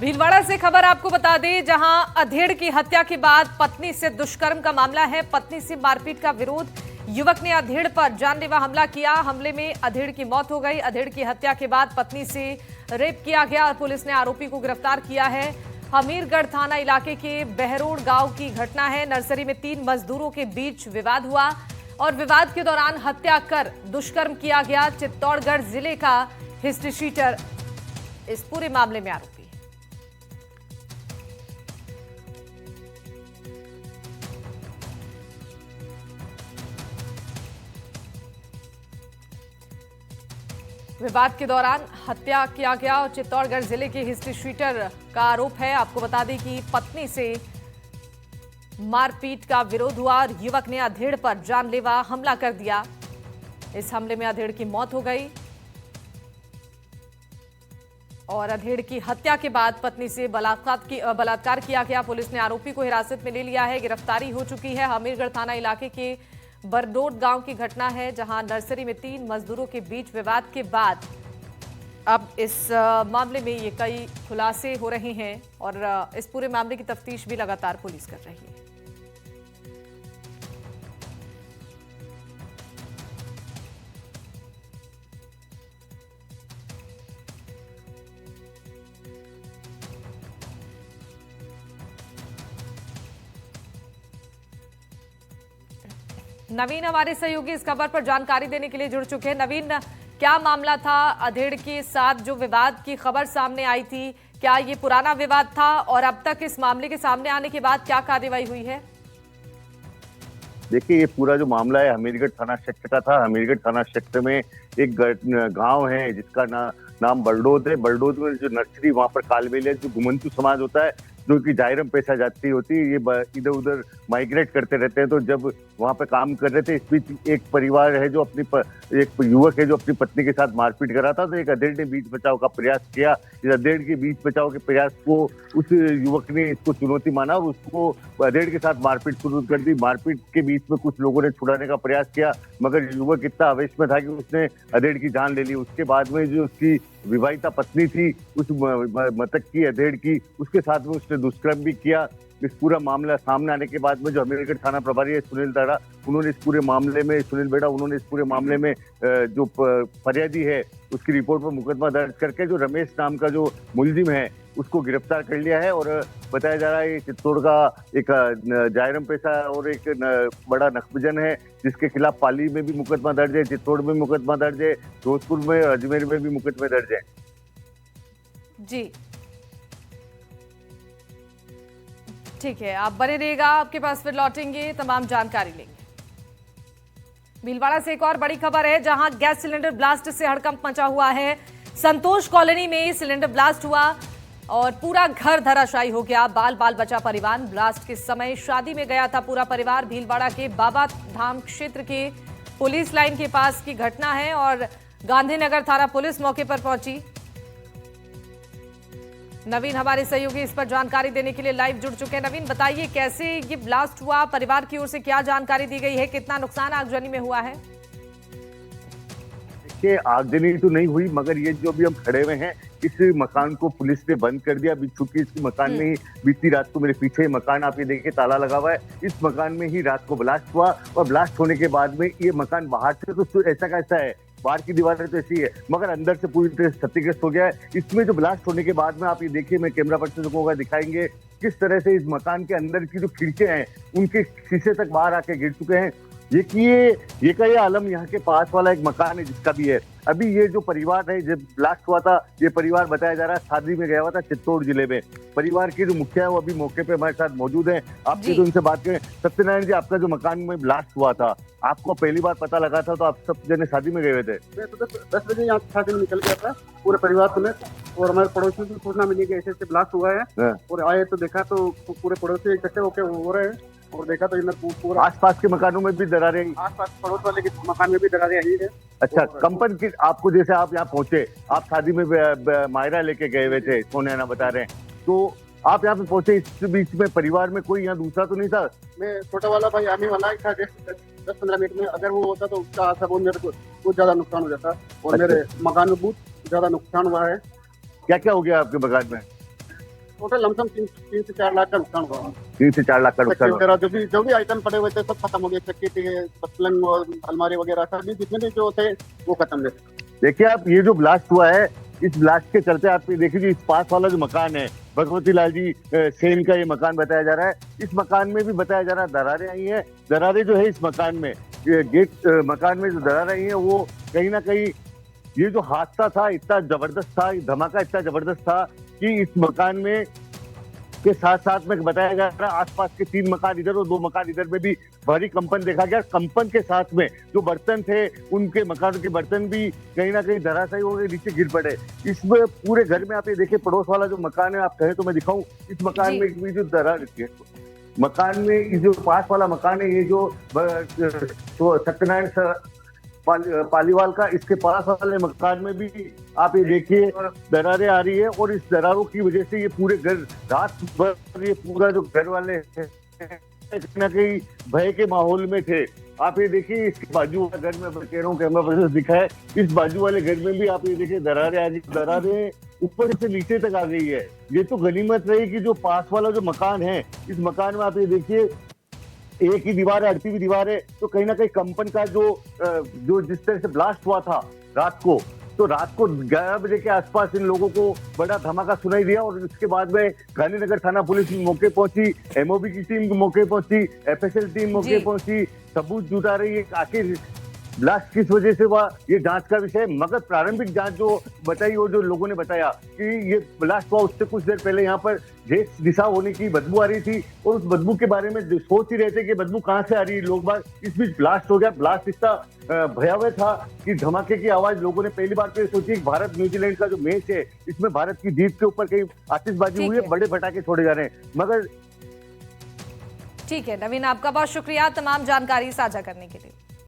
भीलवाड़ा से खबर आपको बता दें, जहां अधेड़ की हत्या के बाद पत्नी से दुष्कर्म का मामला है। पत्नी से मारपीट का विरोध, युवक ने अधेड़ पर जानलेवा हमला किया। हमले में अधेड़ की मौत हो गई। अधेड़ की हत्या के बाद पत्नी से रेप किया गया। पुलिस ने आरोपी को गिरफ्तार किया है। हमीरगढ़ थाना इलाके के बहरोड गांव की घटना है। नर्सरी में 3 मजदूरों के बीच विवाद हुआ और विवाद के दौरान हत्या कर दुष्कर्म किया गया। चित्तौड़गढ़ जिले का हिस्ट्री शीटर इस पूरे मामले में आरोपी। विवाद के दौरान हत्या किया गया और चित्तौड़गढ़ जिले के हिस्ट्री शीटर का आरोप है। आपको बता दें कि पत्नी से मारपीट का विरोध हुआ और युवक ने अधेड़ पर जानलेवा हमला कर दिया। इस हमले में अधेड़ की मौत हो गई और अधेड़ की हत्या के बाद पत्नी से बलात्कार किया गया। पुलिस ने आरोपी को हिरासत में ले लिया है। गिरफ्तारी हो चुकी है। हमीरगढ़ थाना इलाके के बरडोड गांव की घटना है, जहां नर्सरी में 3 मजदूरों के बीच विवाद के बाद अब इस मामले में ये कई खुलासे हो रहे हैं और इस पूरे मामले की तफ्तीश भी लगातार पुलिस कर रही है। नवीन हमारे सहयोगी इस खबर पर जानकारी देने के लिए जुड़ चुके हैं। नवीन, क्या मामला था? अधेड़ के साथ जो विवाद की खबर सामने आई थी, क्या ये पुराना विवाद था और अब तक इस मामले के सामने आने के बाद क्या कार्रवाई हुई है? देखिए, ये पूरा जो मामला है हमीरगढ़ थाना क्षेत्र का था। हमीरगढ़ थाना क्षेत्र में एक गांव है जिसका नाम बरडोद है। बरडोद में जो नर्सरी, वहां पर कालबेल है, जो घुमंतु समाज होता है, जो कि जायरम पेशा जाति होती है, ये इधर उधर माइग्रेट करते रहते हैं। तो जब वहां पे काम कर रहे थे, इस बीच एक परिवार है जो एक युवक है जो अपनी पत्नी के साथ मारपीट कर रहा था। तो एक अधेड़ ने बीच बचाव का प्रयास किया। इस अधेड़ के बीच बचाव के प्रयास को उस युवक ने इसको चुनौती माना और उसको अधेड़ के साथ मारपीट शुरू कर दी। मारपीट के बीच में कुछ लोगों ने छुड़ाने का प्रयास किया, मगर युवक इतना आवेश में था कि उसने अधेड़ की जान ले ली। उसके बाद में जो उसकी विवाहिता पत्नी थी, उस मृतक की, अधेड़ की, उसके साथ में उसने दुष्कर्म भी किया। इस पूरा मामला सामने आने के बाद में जो हमीरगढ़ थाना प्रभारी है सुनील बेड़ा, उन्होंने इस पूरे मामले में जो फरियादी है उसकी रिपोर्ट पर मुकदमा दर्ज करके जो रमेश नाम का जो मुलजिम है उसको गिरफ्तार कर लिया है। और बताया जा रहा है ये चित्तौड़ का एक जायरम पेशा और एक बड़ा नखबजन है, जिसके खिलाफ पाली में भी मुकदमा दर्ज है, चित्तौड़ में मुकदमा दर्ज है, जोधपुर में, अजमेर में भी मुकदमे दर्ज है। जी ठीक है, आप बने रहिएगा, आपके पास फिर लौटेंगे, तमाम जानकारी लेंगे। भीलवाड़ा से एक और बड़ी खबर है, जहां गैस सिलेंडर ब्लास्ट से हड़कंप मचा हुआ है। संतोष कॉलोनी में सिलेंडर ब्लास्ट हुआ और पूरा घर धराशायी हो गया। बाल बाल बचा परिवार। ब्लास्ट के समय शादी में गया था पूरा परिवार। भीलवाड़ा के बाबा धाम क्षेत्र के पुलिस लाइन के पास की घटना है और गांधीनगर थाना पुलिस मौके पर पहुंची। नवीन हमारे सहयोगी इस पर जानकारी देने के लिए लाइव जुड़ चुके हैं। नवीन, बताइए कैसे ये ब्लास्ट हुआ, परिवार की ओर से क्या जानकारी दी गई है, कितना नुकसान आगजनी में हुआ है? देखिए, आगजनी तो नहीं हुई, मगर ये जो भी हम खड़े हुए हैं, इस मकान को पुलिस ने बंद कर दिया। चूंकि इस मकान में ही बीती रात को, मेरे पीछे मकान आप ये देखिए ताला लगा हुआ है, इस मकान में ही रात को ब्लास्ट हुआ और ब्लास्ट होने के बाद में ये मकान बाहर से तो ऐसा कैसा है, बाहर की दीवारें तो ऐसी है, मगर अंदर से पूरी तरह क्षतिग्रस्त हो गया है। इसमें जो ब्लास्ट होने के बाद में आप ये देखिए, मैं कैमरा पर्सन को दिखाएंगे किस तरह से इस मकान के अंदर की जो खिड़कियां हैं उनके शीशे तक बाहर आके गिर चुके हैं। ये का ये आलम यहाँ के पास वाला एक मकान है जिसका भी है। अभी ये जो परिवार है, जब ब्लास्ट हुआ था, ये परिवार बताया जा रहा है शादी में गया हुआ था चित्तौड़ जिले में। परिवार के जो मुखिया है वो अभी मौके पे हमारे साथ मौजूद हैं। आपसे तो उनसे बात करें। सत्यनारायण जी, आपका जो मकान में ब्लास्ट हुआ था, आपको पहली बार पता लगा था तो आप सब जने शादी में गए हुए थे? मैं तो 10 बजे यहाँ शादी में निकल गया था पूरे परिवार समेत, और हमारे पड़ोसियों को सूचना मिली कि ऐसे ब्लास्ट हुआ है। और आए तो देखा तो पूरे पड़ोसी इकट्ठे होकर हो रहे हैं और देखा तो इधर पूरा आसपास के मकानों में भी दरारें, आसपास पड़ोस वाले के मकान में भी दरारें आई है। अच्छा, कंपन की आपको, जैसे आप यहाँ पहुंचे, आप शादी में मायरा लेके गए हुए थे, सोने ना बता रहे हैं, तो आप यहाँ पे पहुंचे, इस बीच में परिवार में कोई यहाँ दूसरा तो नहीं था? मैं छोटा वाला भाई आने वाला था 10-15 मिनट में, अगर वो होता तो उसका सब मेरे को बहुत ज्यादा नुकसान हो जाता और मेरे मकान में बहुत ज्यादा नुकसान हुआ है। क्या क्या हो गया आपके मकान में? टोटल लमसम 3 से 4 लाख का नुकसान हुआ। 3 से 4 लाख का नुकसान हुआ। वगैरह जो भी आइटम पड़े हुए थे सब खत्म हो गए, चक्की थे, पलंग और अलमारी वगैरह सभी जितने भी जो थे वो खत्म थे। देखिए आप, ये जो ब्लास्ट हुआ है, इस ब्लास्ट के चलते आप ये देखिए, इस पास वाला जो मकान है, भगवती लाल जी सेन का ये मकान बताया जा रहा है। इस मकान में भी बताया जा रहा है दरारें आई हैं। दरारें जो है इस मकान में, ये गेट मकान में जो दरारें आई हैं, वो कहीं ना कहीं ये जो हादसा था इतना जबरदस्त था, धमाका इतना जबरदस्त था कि इस मकान में के साथ साथ में बताया जा रहा है आसपास के 3 मकान इधर और 2 मकान इधर में भी भारी कंपन देखा गया। कंपन के साथ में जो बर्तन थे, उनके मकानों के बर्तन भी कहीं ना कहीं धराशायी हो गए, नीचे गिर पड़े। इसमें पूरे घर में आप ये देखिए, पड़ोस वाला जो मकान है, आप कहें तो मैं दिखाऊं, इस मकान में भी जो दरार है, मकान में इस जो पास वाला मकान है, ये जो सत्यनारायण पालीवाल का, इसके पास वाले मकान में भी आप ये देखिए दरारें आ रही है। और इस दरारों की वजह से ये पूरे घर रात भर, ये पूरा जो घर वाले कहीं ना कहीं भय के माहौल में थे। आप ये देखिए, इसके बाजू वाले घर में कह रहा हूँ, कैमरा पर दिखा है, इस बाजू वाले घर में भी आप ये देखिए दरारें आ रही, दरारें ऊपर से नीचे तक आ गई है। ये तो गनीमत रही कि जो पास वाला जो मकान है, इस मकान में आप ये देखिए एक ही दीवार है, अड़ती हुई दीवार है। तो कहीं ना कहीं कंपन का जो जिस तरह से ब्लास्ट हुआ था रात को, तो रात को 11 बजे के आसपास इन लोगों को बड़ा धमाका सुनाई दिया। और उसके बाद में गांधीनगर थाना पुलिस मौके पहुंची, एमओबी की टीम मौके पहुंची, एफएसएल टीम मौके पहुंची, सबूत जुटा रही है। आखिर ब्लास्ट किस वजह से हुआ, ये जांच का विषय। मगर प्रारंभिक जांच जो बताई, वो जो लोगों ने बताया कि ये ब्लास्ट हुआ उससे कुछ देर पहले यहाँ पर गैस रिसाव होने की बदबू आ रही थी, और उस बदबू के बारे में सोच ही रहे थे कि बदबू कहाँ से आ रही है लोग बाग। इस बीच ब्लास्ट हो गया। ब्लास्ट इतना भयावह था कि धमाके की आवाज लोगों ने पहली बार तो सोची। भारत न्यूजीलैंड का जो मैच है, इसमें भारत की जीत के ऊपर कहीं आतिशबाजी हुई है, बड़े पटाखे छोड़े जा रहे हैं। मगर ठीक है नवीन, आपका बहुत शुक्रिया तमाम जानकारी साझा करने के लिए।